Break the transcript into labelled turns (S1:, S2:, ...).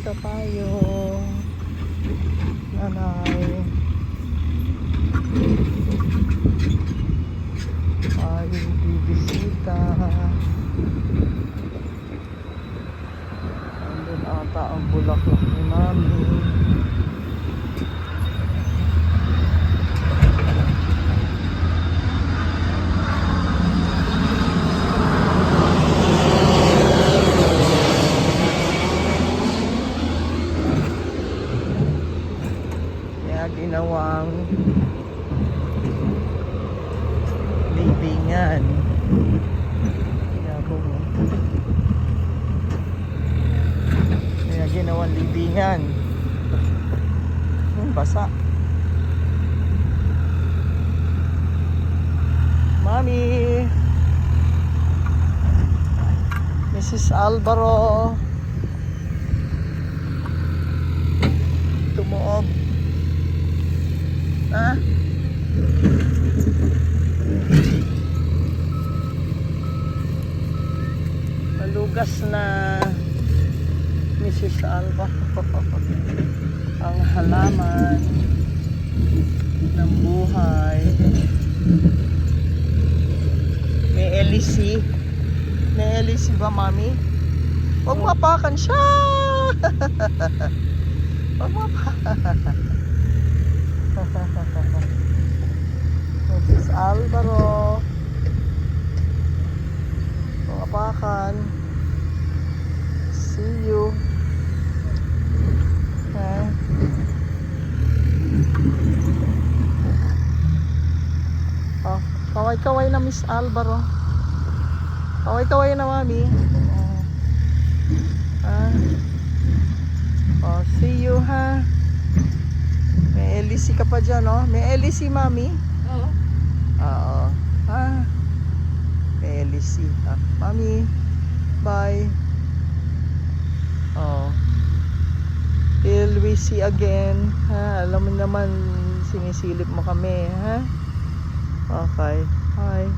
S1: Bisita tayo. Nanay. Tayo bibisita. Andun ata ang bulaklak ni Mami. Ginawang libingan. Kaya ginawang libingan. Basa. Mami, Mrs. Alvaro, tumuob. Ha? Malugas na Mrs. Alba ang halaman ng buhay. May LEC. May LEC ba, Mami? Huwag mapakan siya. Huwag mapakan. Mrs. Alvaro, pangapakan. See you. Okay. Oh, kaway-kaway na Miss Alvaro. Kaway-kaway na, Mami. Oh, see you, ha. May LEC ka pa dyan, no? May LEC, Mami?
S2: Oo.
S1: Oo. May LEC. Mami, bye. Oh. Till we see again. Ha? Alam mo naman, sinisilip mo kami, ha? Okay. Bye.